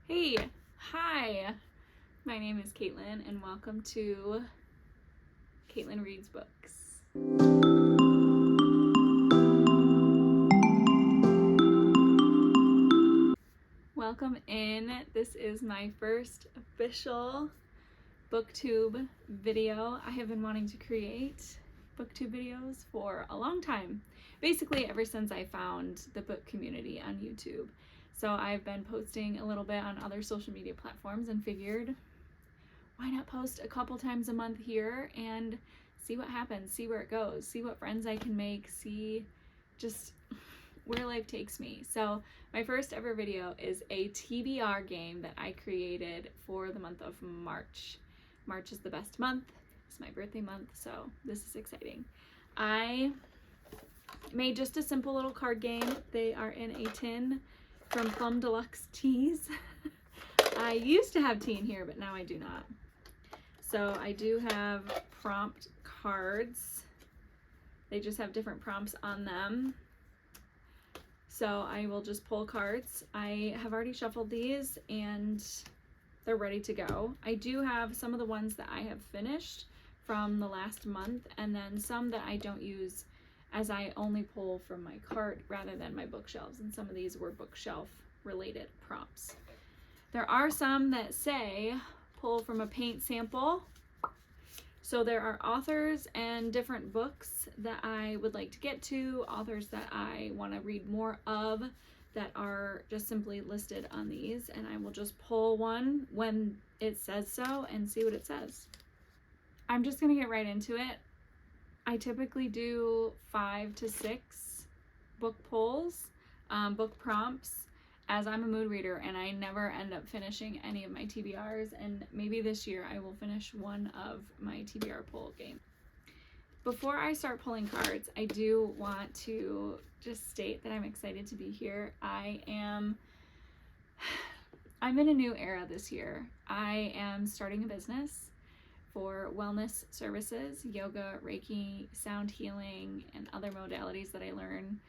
Hey, hi, my name is Caitlin and welcome to Caitlin Reads Books. Welcome in. This is my first official booktube video. I have been wanting to create booktube videos for a long time, basically ever since I found the book community on YouTube. So I've been posting a little bit on other social media platforms and figured, why not post a couple times a month here and see what happens, see where it goes, see what friends I can make, see just where life takes me. So my first ever video is a TBR game that I created for the month of March. March is the best month. It's my birthday month, so this is exciting. I made just a simple little card game. They are in a tin from Plum Deluxe Teas. I used to have tea in here, but now I do not. So I do have prompt cards. They just have different prompts on them. So I will just pull cards. I have already shuffled these and they're ready to go. I do have some of the ones that I have finished from the last month, and then some that I don't use, as I only pull from my cart rather than my bookshelves, and some of these were bookshelf related prompts. There are some that say pull from a paint sample. So there are authors and different books that I would like to get to, authors that I want to read more of that are just simply listed on these, and I will just pull one when it says so and see what it says. I'm just going to get right into it. I typically do 5 to 6 book pulls, book prompts, as I'm a mood reader and I never end up finishing any of my TBRs, and maybe this year I will finish one of my TBR pull game. Before I start pulling cards, I do want to just state that I'm excited to be here. I'm in a new era this year. I am starting a business for wellness services, yoga, Reiki, sound healing, and other modalities that I learn,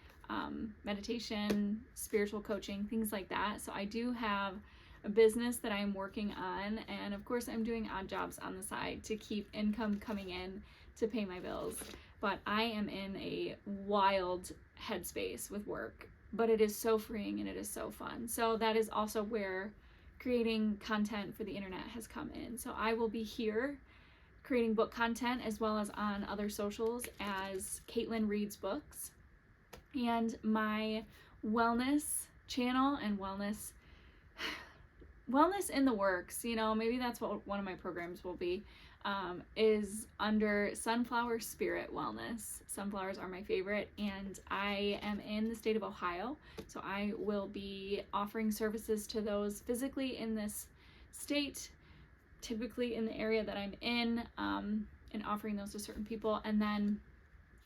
meditation, spiritual coaching, things like that. So I do have a business that I'm working on, and of course I'm doing odd jobs on the side to keep income coming in to pay my bills. But I am in a wild headspace with work, but it is so freeing and it is so fun. So that is also where creating content for the internet has come in. So I will be here creating book content as well as on other socials as Caitlin Reads Books, and my wellness channel and wellness in the works, you know, maybe that's what one of my programs will be, is under Sunflower Spirit Wellness. Sunflowers are my favorite, and I am in the state of Ohio, so I will be offering services to those physically in this state, typically in the area that I'm in, and offering those to certain people, and then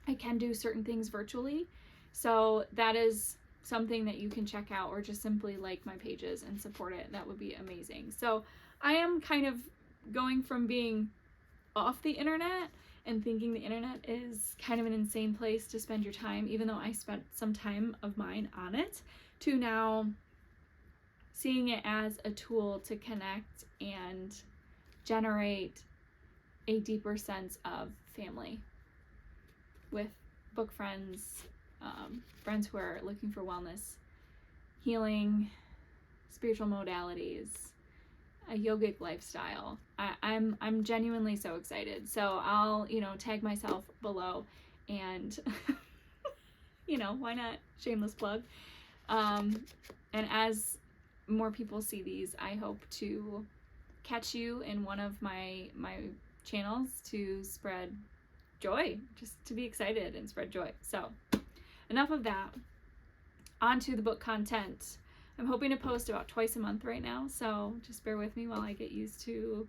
I can do certain things virtually. So that is something that you can check out, or just simply like my pages and support it. That would be amazing. So I am kind of going from being off the internet and thinking the internet is kind of an insane place to spend your time, even though I spent some time of mine on it, to now seeing it as a tool to connect and generate a deeper sense of family with book friends, friends who are looking for wellness, healing, spiritual modalities, a yogic lifestyle. I'm genuinely so excited. So I'll, tag myself below, and why not? Shameless plug. And as more people see these, I hope to catch you in one of my channels to spread joy, just to be excited and spread joy. So enough of that. On to the book content. I'm hoping to post about twice a month right now, so just bear with me while I get used to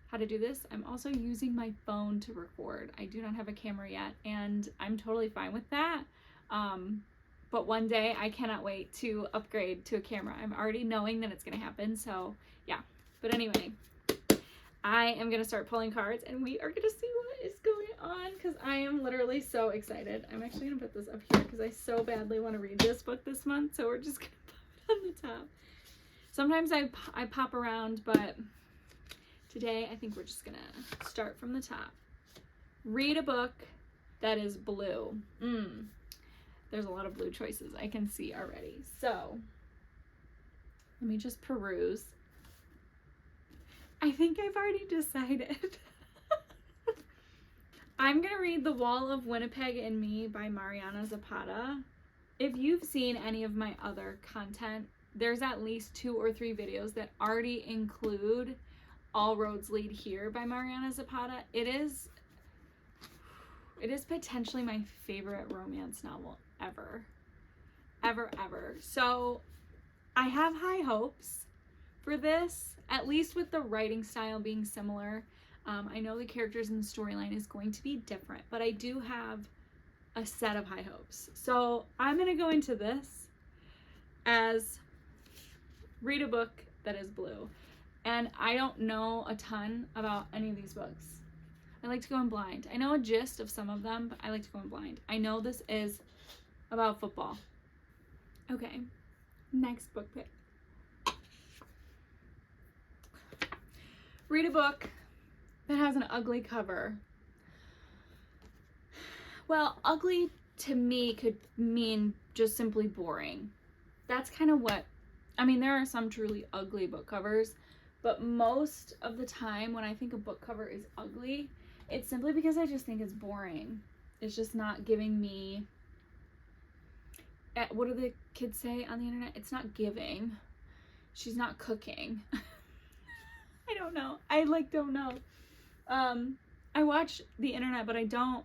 how to do this. I'm also using my phone to record. I do not have a camera yet, and I'm totally fine with that. But one day I cannot wait to upgrade to a camera. I'm already knowing that it's going to happen, so yeah. But anyway, I am going to start pulling cards, and we are going to see what is going on, because I am literally so excited. I'm actually going to put this up here because I so badly want to read this book this month, so we're just going to put it on the top. Sometimes I pop around, but today I think we're just gonna start from the top. Read a book that is blue. There's a lot of blue choices I can see already. So let me just peruse. I think I've already decided. I'm gonna read The Wall of Winnipeg and Me by Mariana Zapata. If you've seen any of my other content, there's at least 2 or 3 videos that already include All Roads Lead Here by Mariana Zapata. It is potentially my favorite romance novel ever. So I have high hopes for this, at least with the writing style being similar. I know the characters in the storyline is going to be different, but I do have a set of high hopes. So I'm going to go into this as read a book that is blue. And I don't know a ton about any of these books. I like to go in blind. I know a gist of some of them, but I like to go in blind. I know this is about football. Okay, next book pick. Read a book that has an ugly cover. Well, ugly to me could mean just simply boring. That's kind of what, I mean, there are some truly ugly book covers, but most of the time when I think a book cover is ugly, it's simply because I just think it's boring. It's just not giving me, what do the kids say on the internet? It's not giving. She's not cooking. I don't know. I don't know. I watch the internet, but I don't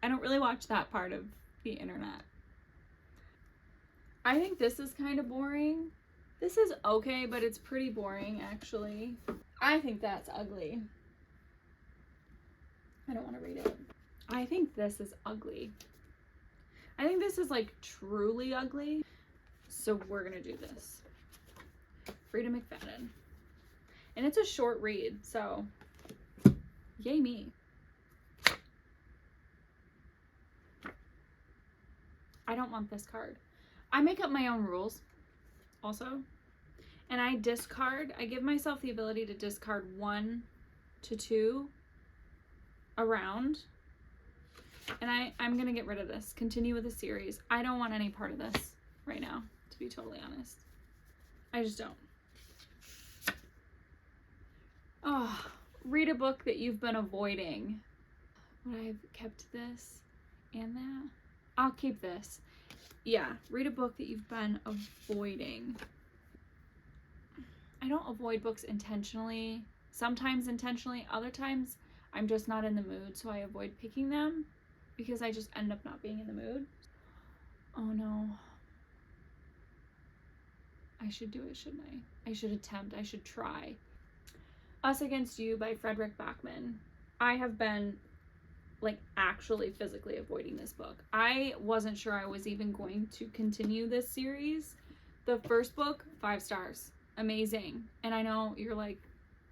really watch that part of the internet. I think this is kind of boring. This is okay, but it's pretty boring, actually. I think that's ugly. I don't want to read it. I think this is ugly. I think this is like truly ugly. So we're gonna do this. Frida McFadden. And it's a short read, so yay me. I don't want this card. I make up my own rules also. And I give myself the ability to discard 1 to 2 around. And I'm gonna get rid of this. Continue with the series. I don't want any part of this right now, to be totally honest. I just don't. Oh, read a book that you've been avoiding. Would I have kept this and that? I'll keep this. Yeah, read a book that you've been avoiding. I don't avoid books intentionally. Sometimes intentionally, other times I'm just not in the mood, so I avoid picking them because I just end up not being in the mood. Oh no. I should do it, shouldn't I? I should attempt, I should try. Us Against You by Frederick Backman. I have been actually physically avoiding this book. I wasn't sure I was even going to continue this series. The first book, 5 stars. Amazing. And I know you're like,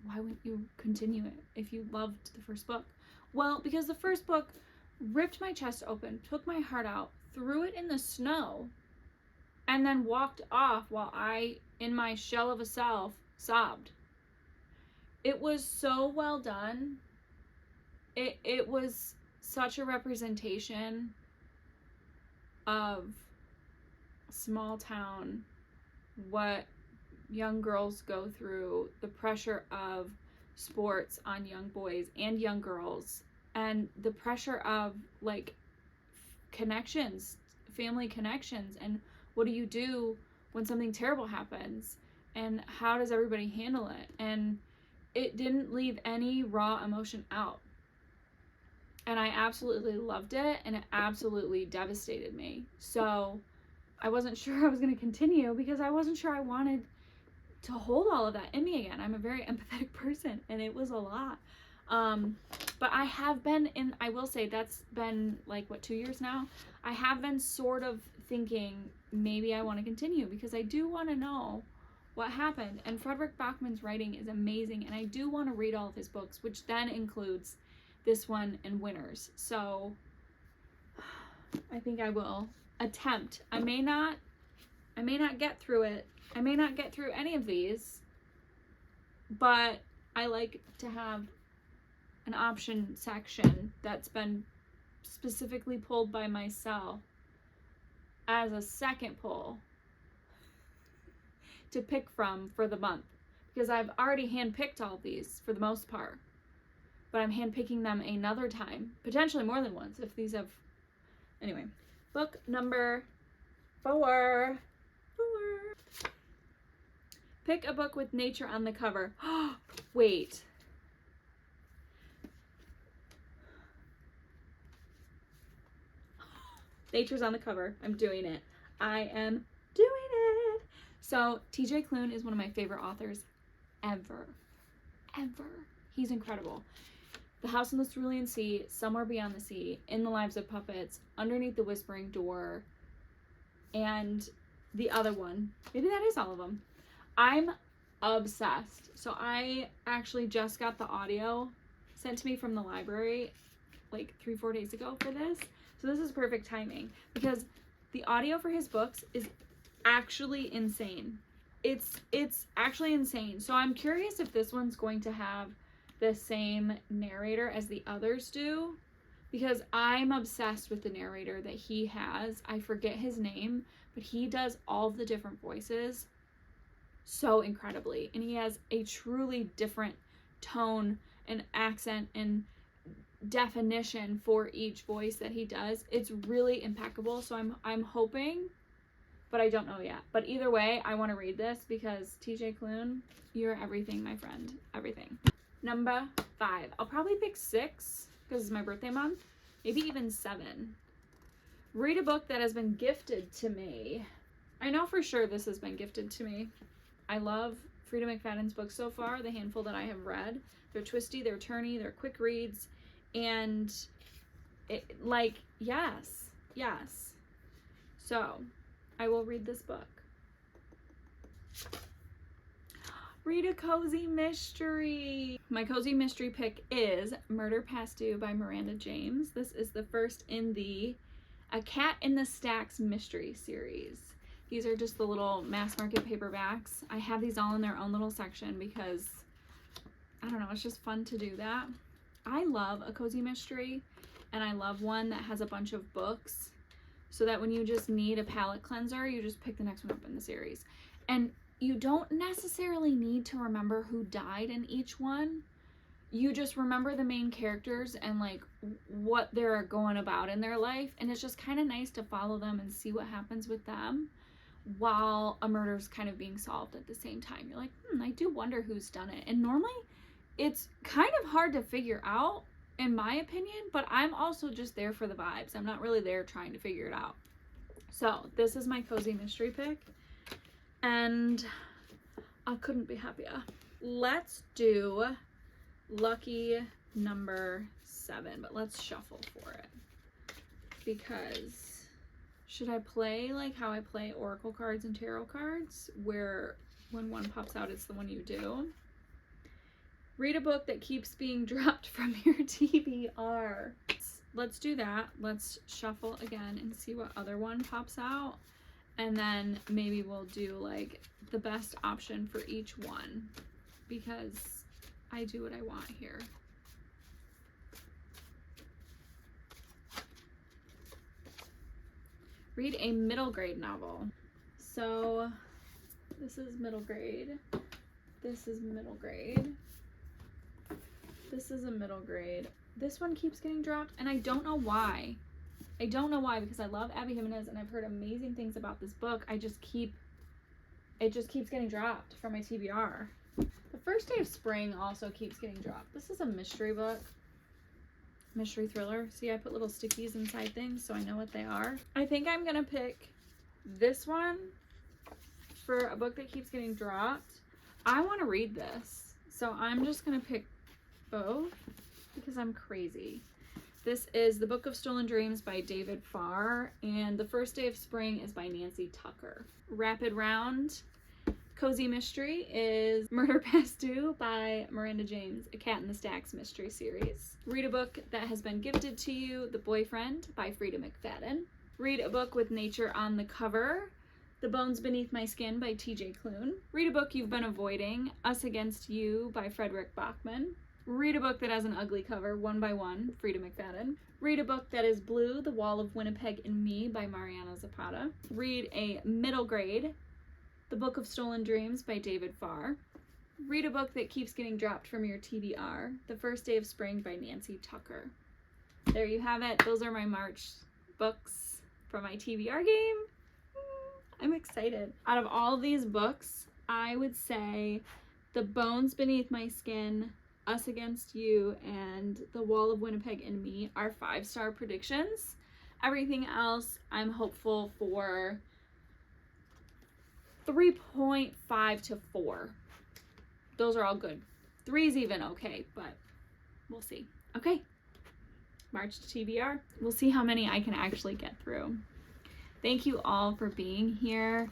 why wouldn't you continue it if you loved the first book? Well, because the first book ripped my chest open, took my heart out, threw it in the snow, and then walked off while I, in my shell of a self, sobbed. It was so well done. It was such a representation of small town, what young girls go through, the pressure of sports on young boys and young girls, and the pressure of connections, family connections, and what do you do when something terrible happens, and how does everybody handle it? And it didn't leave any raw emotion out. And I absolutely loved it, and it absolutely devastated me. So I wasn't sure I was going to continue because I wasn't sure I wanted to hold all of that in me again. I'm a very empathetic person, and it was a lot. But I have been I will say that's been 2 years now. I have been sort of thinking maybe I want to continue because I do want to know what happened. And Frederick Backman's writing is amazing, and I do want to read all of his books, which then includes this one and Winners. So I think I will attempt. I may not I may not get through it. I may not get through any of these, but I like to have an option section that's been specifically pulled by myself as a second pull to pick from for the month, because I've already handpicked all of these for the most part, but I'm handpicking them another time, potentially more than once if these have. Anyway, book number 4. Pick a book with nature on the cover. Wait. Nature's on the cover. I'm doing it. I am doing it. So TJ Klune is one of my favorite authors ever. He's incredible. The House in the Cerulean Sea, Somewhere Beyond the Sea, In the Lives of Puppets, Underneath the Whispering Door, and the other one. Maybe that is all of them. I'm obsessed. So I actually just got the audio sent to me from the library like 3-4 days ago for this. So this is perfect timing because the audio for his books is actually insane. It's actually insane. So I'm curious if this one's going to have the same narrator as the others do, because I'm obsessed with the narrator that he has. I forget his name, but he does all the different voices so incredibly, and he has a truly different tone and accent and definition for each voice that he does. It's really impeccable. So I'm hoping, but I don't know yet. But either way, I want to read this because TJ Klune, you're everything, my friend. Everything. Number 5. I'll probably pick 6 because it's my birthday month. Maybe even 7. Read a book that has been gifted to me. I know for sure this has been gifted to me. I love Frida McFadden's books so far, the handful that I have read. They're twisty, they're turny, they're quick reads. And yes. So I will read this book. Read a cozy mystery. My cozy mystery pick is Murder Past Due by Miranda James. This is the first in the A Cat in the Stacks mystery series. These are just the little mass market paperbacks. I have these all in their own little section because, I don't know, it's just fun to do that. I love a cozy mystery, and I love one that has a bunch of books so that when you just need a palate cleanser, you just pick the next one up in the series. And you don't necessarily need to remember who died in each one. You just remember the main characters and like what they're going about in their life, and it's just kind of nice to follow them and see what happens with them while a murder's kind of being solved at the same time. You're like, I do wonder who's done it. And normally it's kind of hard to figure out, in my opinion, but I'm also just there for the vibes. I'm not really there trying to figure it out. So this is my cozy mystery pick, and I couldn't be happier. Let's do lucky number 7, but let's shuffle for it, because should I play like how I play oracle cards and tarot cards, where when one pops out, it's the one you do? Read a book that keeps being dropped from your TBR. Let's do that. Let's shuffle again and see what other one pops out. And then maybe we'll do like the best option for each one, because I do what I want here. Read a middle grade novel. So this is middle grade. This is middle grade. This is a middle grade. This one keeps getting dropped, and I don't know why. I don't know why, because I love Abby Jimenez and I've heard amazing things about this book. It just keeps getting dropped from my TBR. The First Day of Spring also keeps getting dropped. This is a mystery book. Mystery thriller. See, I put little stickies inside things so I know what they are. I think I'm gonna pick this one for a book that keeps getting dropped. I want to read this, so I'm just gonna pick both because I'm crazy. This is The Book of Stolen Dreams by David Farr, and The First Day of Spring is by Nancy Tucker. Rapid round cozy mystery is Murder Past Due by Miranda James, A Cat in the Stacks mystery series. Read a book that has been gifted to you, The Boyfriend by Frida McFadden. Read a book with nature on the cover, The Bones Beneath My Skin by TJ Klune. Read a book you've been avoiding, Us Against You by Frederick Bachman. Read a book that has an ugly cover, One by One, Frida McFadden. Read a book that is blue, The Wall of Winnipeg and Me by Mariana Zapata. Read a middle grade, The Book of Stolen Dreams by David Farr. Read a book that keeps getting dropped from your TBR, The First Day of Spring by Nancy Tucker. There you have it. Those are my March books for my TBR game. I'm excited. Out of all of these books, I would say The Bones Beneath My Skin, Us Against You, and The Wall of Winnipeg and Me are 5-star predictions. Everything else, I'm hopeful for 3.5 to 4. Those are all good. 3's even okay, but we'll see. Okay, March to TBR. We'll see how many I can actually get through. Thank you all for being here.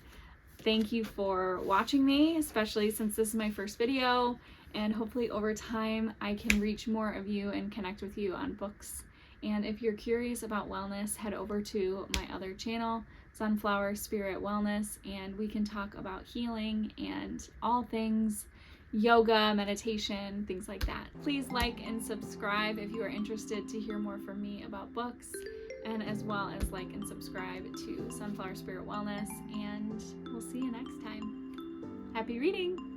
Thank you for watching me, especially since this is my first video, and hopefully over time I can reach more of you and connect with you on books. And if you're curious about wellness, head over to my other channel, Sunflower Spirit Wellness, and we can talk about healing and all things yoga, meditation, things like that. Please like and subscribe if you are interested to hear more from me about books, and as well as like and subscribe to Sunflower Spirit Wellness, and we'll see you next time. Happy reading!